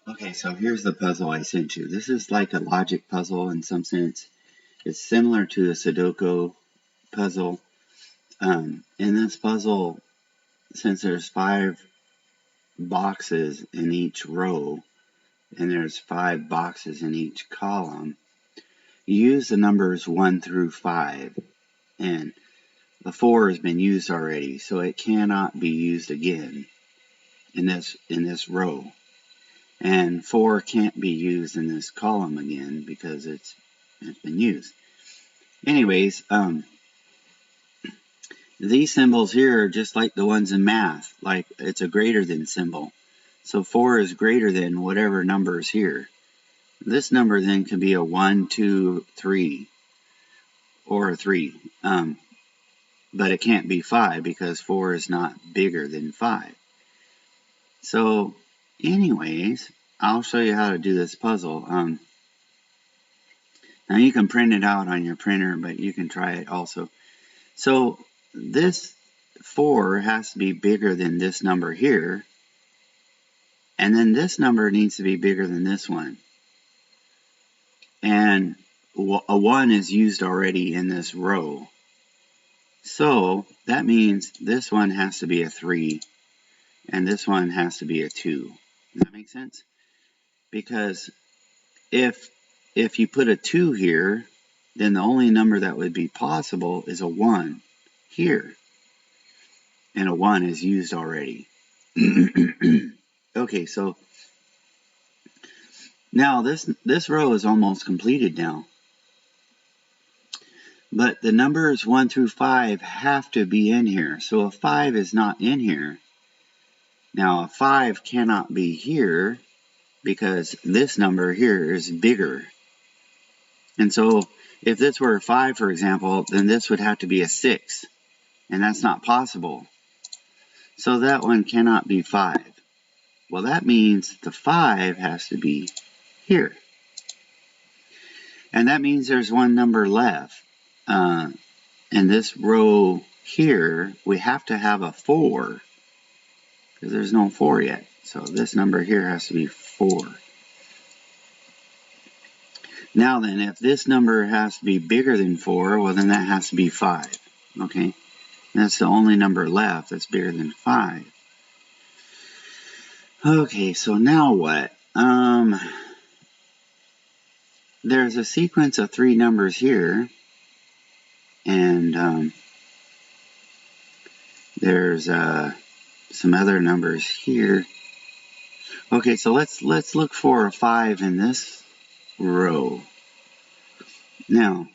Okay, so here's the puzzle I sent you. This is like a logic puzzle in some sense. It's similar to the Sudoku puzzle. In this puzzle, since there's 5 boxes in each row and there's 5 boxes in each column, you use the numbers 1 through 5. And the 4 has been used already, so it cannot be used again in this row. And 4 can't be used in this column again because it's been used. Anyways, these symbols here are just like the ones in math, like it's a greater than symbol. So 4 is greater than whatever number is here. This number then can be a 1, 2, 3, or a 3. But it can't be 5 because 4 is not bigger than 5. So anyways, I'll show you how to do this puzzle. Now you can print it out on your printer, but you can try it also. So this 4 has to be bigger than this number here. And then this number needs to be bigger than this one. And a 1 is used already in this row. So that means this one has to be a 3. And this one has to be a 2. Does that make sense? Because if you put a 2 here, then the only number that would be possible is a 1 here. And a 1 is used already. Okay, so now this row is almost completed now. But the numbers 1 through 5 have to be in here. So a 5 is not in here. Now a 5 cannot be here because this number here is bigger. And so if this were a 5, for example, then this would have to be a 6. And that's not possible. So that one cannot be 5. Well, that means the 5 has to be here. And that means there's one number left. In this row here, we have to have a 4. Because there's no 4 yet. So this number here has to be 4. Now then, if this number has to be bigger than 4, well then that has to be 5. Okay? And that's the only number left that's bigger than 5. Okay, so now what? There's a sequence of 3 numbers here. And there's some other numbers here. Okay, so let's look for a 5 in this row. Now,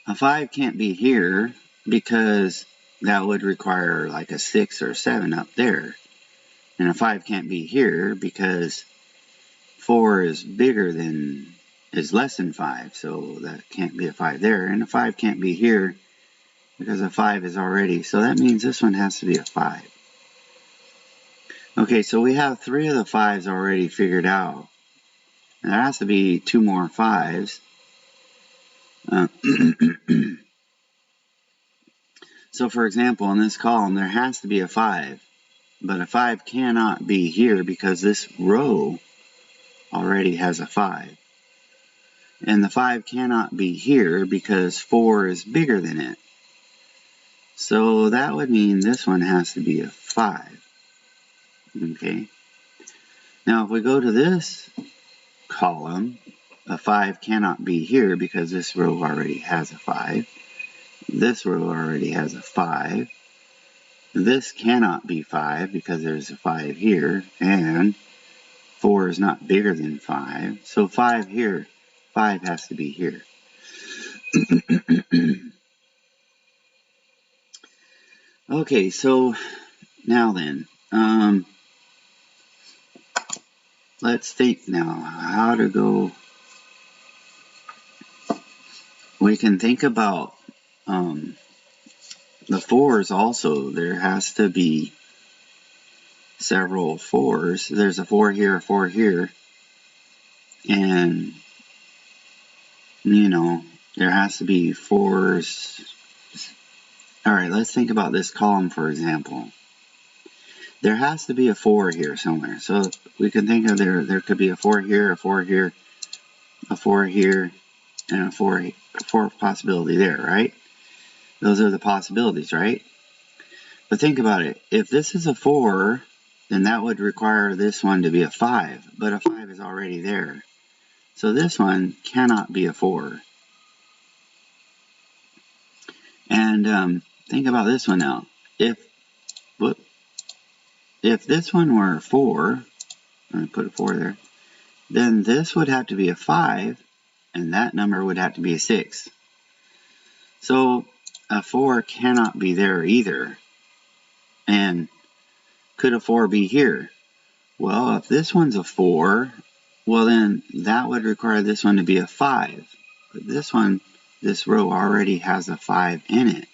a 5 can't be here because that would require like a 6 or 7 up there. And a 5 can't be here because 4 is less than 5, so that can't be a 5 there. And a 5 can't be here because a 5 is already, so that means this one has to be a 5. Okay, so we have 3 of the 5s already figured out. And there has to be 2 more 5s. So for example, in this column, there has to be a 5. But a 5 cannot be here because this row already has a 5. And the 5 cannot be here because 4 is bigger than it. So that would mean this one has to be a 5. Okay. Now if we go to this column, a 5 cannot be here because this row already has a 5. This row already has a 5. This cannot be 5 because there's a 5 here, and 4 is not bigger than 5. So 5 here, 5 has to be here. Okay, so now then, let's think now how to go. We can think about the 4s also. There has to be several 4s. There's a 4 here, a 4 here. And, you know, there has to be 4s. Alright, let's think about this column, for example. there has to be a 4 here somewhere. So we can think of there could be a 4 here, a 4 here, a 4 here, and a 4 possibility there, right? Those are the possibilities, right? But think about it. If this is a 4, then that would require this one to be a 5. But a 5 is already there. So this one cannot be a 4. And think about this one now. If this one were a 4, let me put a 4 there, then this would have to be a 5, and that number would have to be a 6. So a 4 cannot be there either. And could a 4 be here? Well, if this one's a 4, well then that would require this one to be a 5. But this one, this row already has a 5 in it.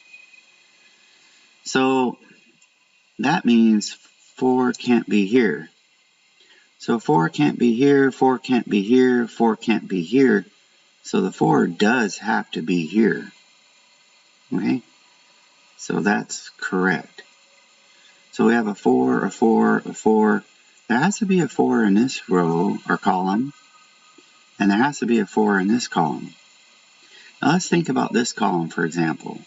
So that means 4 can't be here. So 4 can't be here, 4 can't be here, 4 can't be here. So the 4 does have to be here. Okay? So that's correct. So we have a 4, a 4, a 4. There has to be a 4 in this row or column. And there has to be a 4 in this column. Now let's think about this column, for example.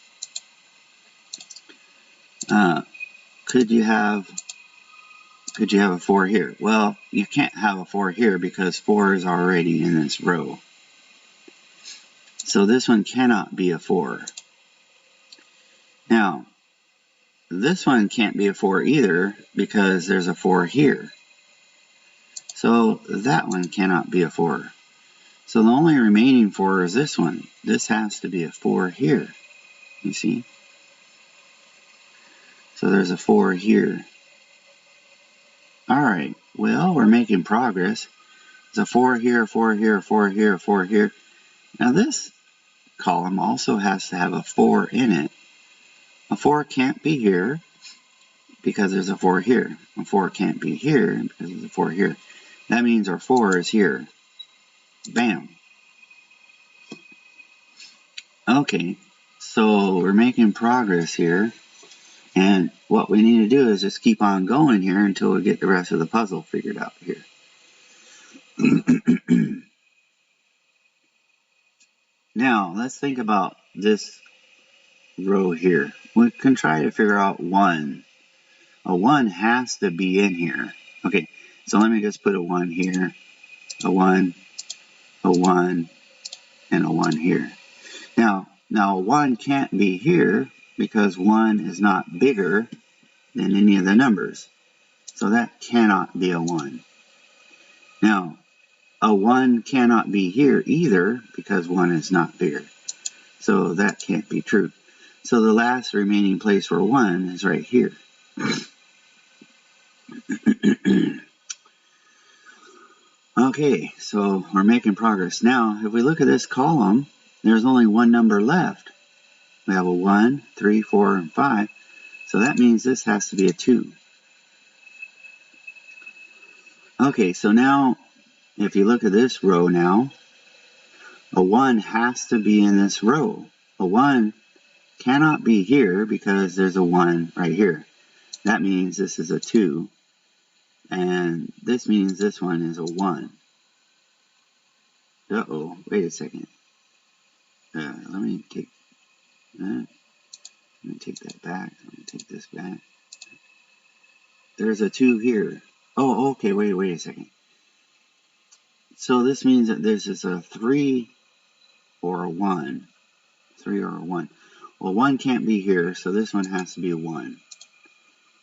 Could you have a 4 here? Well, you can't have a 4 here because 4 is already in this row. So this one cannot be a 4. Now, this one can't be a 4 either because there's a 4 here. So that one cannot be a 4. So the only remaining 4 is this one. This has to be a 4 here. You see? So there's a 4 here. Alright, well, we're making progress. There's a 4 here, a 4 here, a 4 here, a 4 here. Now this column also has to have a 4 in it. A 4 can't be here because there's a 4 here. A 4 can't be here because there's a 4 here. That means our 4 is here. Bam. Okay, so we're making progress here. And what we need to do is just keep on going here until we get the rest of the puzzle figured out here. Now, let's think about this row here. We can try to figure out 1. A 1 has to be in here. Okay, so let me just put a 1 here, a 1, a 1, and a 1 here. Now a 1 can't be here because 1 is not bigger than any of the numbers. So that cannot be a 1. Now, a 1 cannot be here either because 1 is not bigger. So that can't be true. So the last remaining place for 1 is right here. Okay, so we're making progress. Now, if we look at this column, there's only one number left. We have a 1, 3, 4, and 5. So that means this has to be a 2. Okay, so now, if you look at this row now, a 1 has to be in this row. A 1 cannot be here because there's a 1 right here. That means this is a 2. And this means this one is a 1. Uh-oh, wait a second. Let me take that. Let me take that back. Let me take this back. There's a 2 here. Oh, okay, wait a second. So this means that this is a 3 or a 1. 3 or a 1. Well, 1 can't be here, so this one has to be a 1.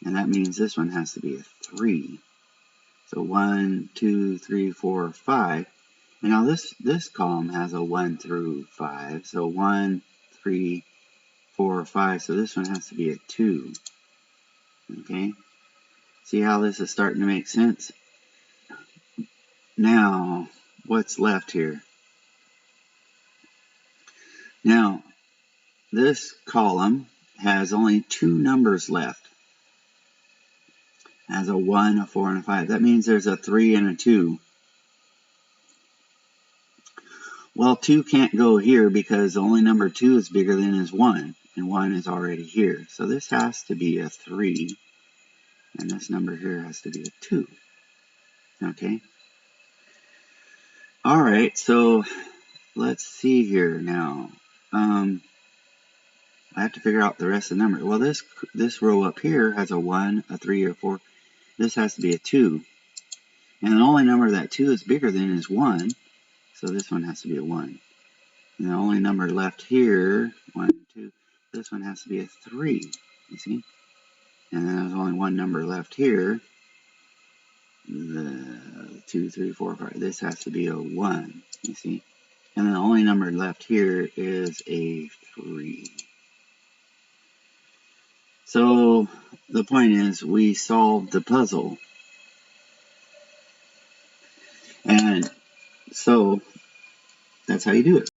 And that means this one has to be a 3. So 1, 2, 3, 4, 5. And now this column has a 1 through 5. So 1, 3, 4, 5. So this one has to be a 2. Okay? See how this is starting to make sense? Now, what's left here? Now, this column has only 2 numbers left. It has a 1, a 4, and a 5. That means there's a 3 and a 2. Well, 2 can't go here because only number 2 is bigger than is 1. And 1 is already here. So this has to be a 3. And this number here has to be a 2. Okay. Alright, so let's see here now. I have to figure out the rest of the number. Well, this row up here has a 1, a 3, or 4. This has to be a 2. And the only number that 2 is bigger than is 1. So this one has to be a 1. And the only number left here, 1, 2, this one has to be a 3. You see? And then there's only one number left here. The 2, 3, 4, 5. This has to be a 1. You see? And then the only number left here is a 3. So the point is, we solved the puzzle. And so that's how you do it.